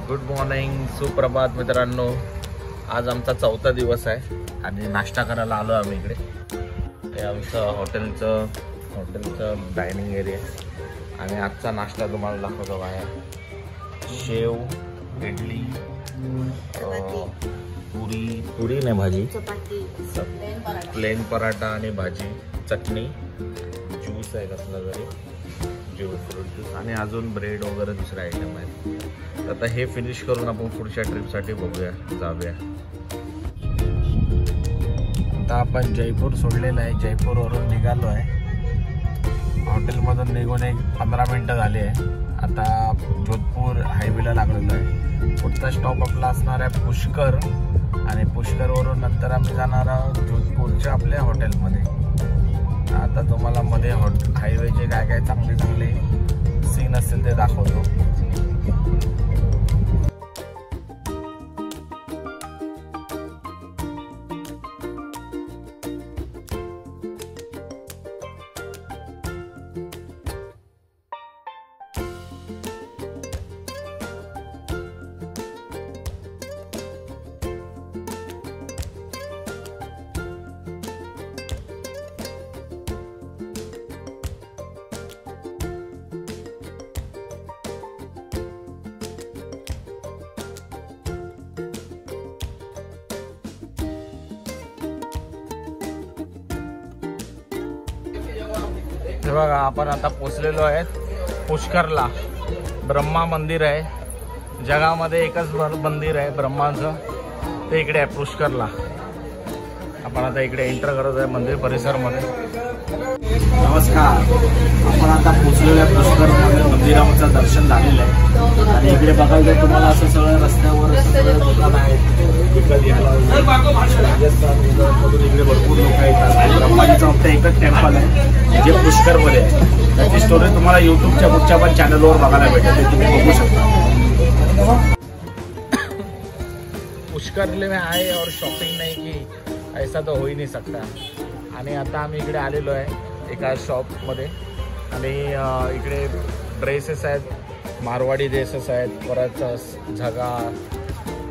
Good morning, सुप्रभात मित्रांनो. आज आमचा चौथा दिवस आहे आणि नाश्ता करायला आलो आम्ही इकडे. हे आमचं हॉटेलचं डायनिंग एरिया आहे आणि आजचा नाश्ता तुम्हाला दाखवतो. बाहेर शेव, इडली, पुरी नाही भाजी, प्लेन पराठा आणि भाजी, चटणी, ज्यूस आहे कसला तरी, फ्रूट ज्यूस आणि अजून ब्रेड वगैरे दुसरे आयटम आहेत. आता हे फिनिश करून आपण पुढच्या ट्रिपसाठी बघूया, जाऊया. आता आपण जयपूर सोडलेलं आहे. जयपूरवरून निघालो आहे. हॉटेलमधून निघून एक 15 मिनटं झाली आहे. आता जोधपूर हायवेला लागलेलो आहे. पुढचा स्टॉप आपला असणार आहे पुष्कर आणि पुष्करवरून नंतर आम्ही जाणार आहोत जोधपूरच्या आपल्या हॉटेलमध्ये. आता तुम्हाला मध्ये हायवेचे काय काय चांगले चांगले सीन असतील ते दाखवतो. हे बघा, आपण आता पोचलेलो आहे पुष्करला. ब्रह्मा मंदिर आहे. जगामध्ये एकच मंदिर आहे ब्रह्माचं, ते इकडे आहे पुष्करला. आपण आता इकडे एंटर करत आहे मंदिर परिसरमध्ये. नमस्कार, आपण आता पोचलेलो आहे पुष्करमध्ये. मंदिराचं दर्शन झालेलं आहे आणि इकडे बघायला तुम्हाला असं सगळं रस्त्यावर सगळे दुकान आहेत विकत घ्यायला. राजस्थान इकडे भरपूर लोक येतात. ब्रह्माजीचं फक्त एकच टेम्पल आहे जे पुष्करमध्ये आहे. त्याची स्टोरी तुम्हाला यूट्यूबच्या पुढच्या पण चॅनलवर बघायला भेटेल, ते तुम्ही बघू शकता. पुष्करले में आए और शॉपिंग नहीं की ऐसा तो हो ही नहीं सकता. आणि आता आम्ही इकडे आलेलो आहे एका शॉपमध्ये आणि इकडे ड्रेसेस आहेत, मारवाडी ड्रेसेस आहेत, परत झगा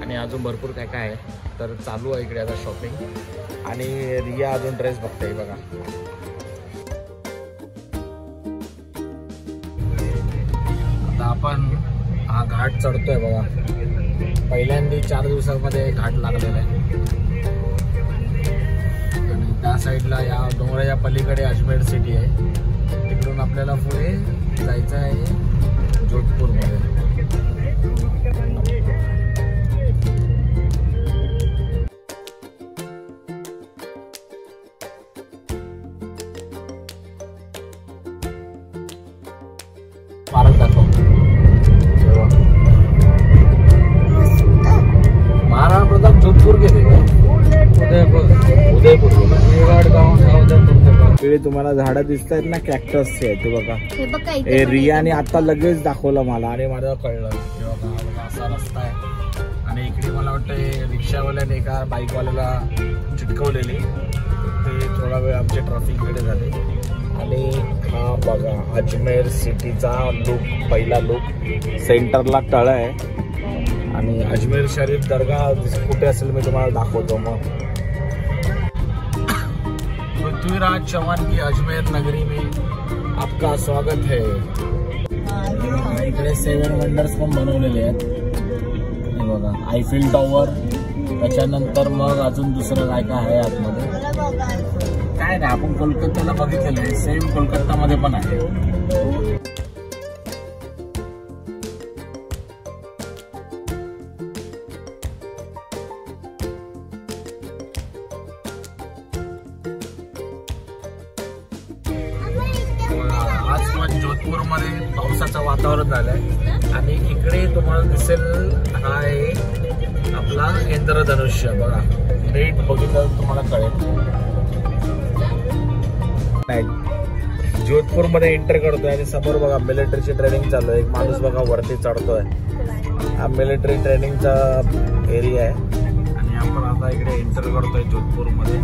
आणि अजून भरपूर काय काय आहे. तर चालू आहे इकडे आता शॉपिंग आणि रिया अजून ड्रेस बघते. बघा, आता आपण हा घाट चढतोय. बघा, पहिल्यांदा 4 दिवसामध्ये घाट लागलेला आहे. आणि त्या साईडला या डोंगराच्या पलीकडे अजमेर सिटी आहे. तिकडून आपल्याला पुढे जायचं आहे जोधपूरमध्ये. मारत दाखव महाराणा प्रताप जोधपूर गेले. उदयपूर इकडे तुम्हाला झाडं दिसत आहेत ना, कॅक्टसचे आहेत ते. बघा, हे रियाने आता लगेच दाखवलं मला आणि मला कळलं. बघा, असा रस्ता आहे आणि इकडे मला वाटतं रिक्षावाल्याने एका बाईकवाल्याला चिटकवलेली. ते थोडा वेळ आमचे ट्रॅफिक कडे झाले. आणि हा बघा अजमेर सिटीचा लुक, पहिला लुक. सेंटरला तळ आहे आणि अजमेर शरीफ दर्गा कुठे असेल मी तुम्हाला दाखवतो. मग पृथ्वीराज चव्हाण की अजमेर नगरी में आपका स्वागत है. इकडे 7 वंडर्स पण बनवलेले आहेत. हे बघा, आयफिल टॉवर, त्याच्यानंतर मग अजून दुसरं काय काय आहे आतमध्ये. काय नाही, आपण कोलकात्याला बघितलेलं आहे, सेम कोलकातामध्ये पण आहे. आज पण जोधपूरमध्ये पावसाचं वातावरण झालंय आणि इकडे तुम्हाला दिसेल हा आहे आपला इंद्रधनुष्य. बघा, नीट बघितलं तुम्हाला कळेल. जोधपूरमध्ये एंटर करतोय आणि समोर बघा मिलिटरीची ट्रेनिंग चालू आहे. एक माणूस बघा वरती चढतोय. हा मिलिटरी ट्रेनिंगचा एरिया आहे आणि आपण आता इकडे एंटर करतोय जोधपूरमध्ये.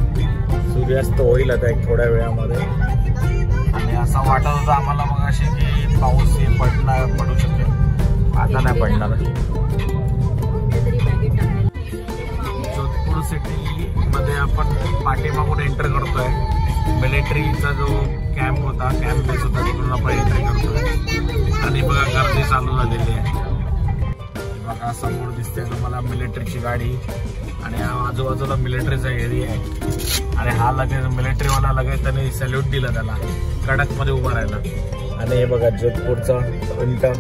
सूर्यास्त होईल आता एक थोड्या वेळामध्ये आणि असं वाटत होतं आम्हाला मग असे की पाऊस पडू शकेल. टाका नाही पडणार. जोधपूर सिटी मध्ये आपण पाठीमागून एंटर करतोय. मिलिटरीचा जो कॅम्प होता, कॅम्प बेस होता, तिकडून आपण एंट्री करतोय. आणि बघा गर्दी चालू झालेली आहे. बघा समोर दिसते तुम्हाला मिलिटरीची गाडी आणि आजूबाजूला मिलिटरीचा एरिया आहे. आणि हा लगेच मिलिटरीवाला लगेच त्याने सॅल्यूट दिला त्याला कडक मध्ये उभा राहिला. आणि हे बघा जोधपूरचा उंटा.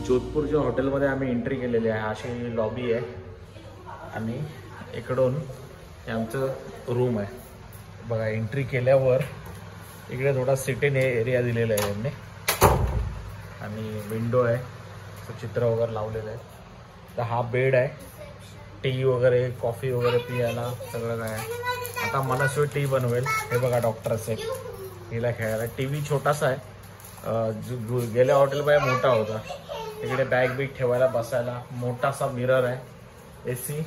जोधपूरच्या हॉटेलमध्ये आम्ही एंट्री केलेली आहे. अशी लॉबी आहे आणि इकडून हे आमचं रूम आहे. बघा एंट्री केल्यावर इकडे थोडा सिटिंग एरिया दिलेला आहे यांनी आणि विंडो आहे, चित्र वगैरे लावलेलं आहे. तर हा बेड आहे, टी वगैरे कॉफी वगैरे पियाला सगळं काय आहे. आता मनस्वी टी बनवेल. हे बघा डॉक्टर असेल हिला खेळायला. टी व्ही छोटासा आहे, गेल्या हॉटेलमध्ये मोठा होता. इकडे बॅग बिग ठेवायला बसायला मोठासा मिरर आहे, AC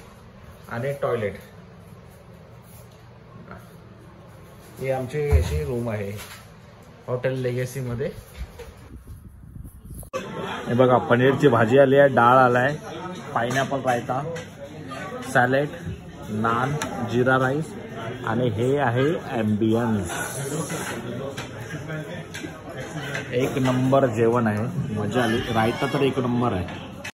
आणि टॉयलेट. ही आमची अशी रूम आहे हॉटेल लेगेसी मध्ये. हे बघा पनीरची भाजी आली आहे, डाळ आलाय, पायनॅपल रायता, सॅलेड, नान, जिरा राईस आणि हे आहे ॲम्बियन्स. एक नंबर जेवण आहे, मजा आली. रायता तर एक नंबर आहे.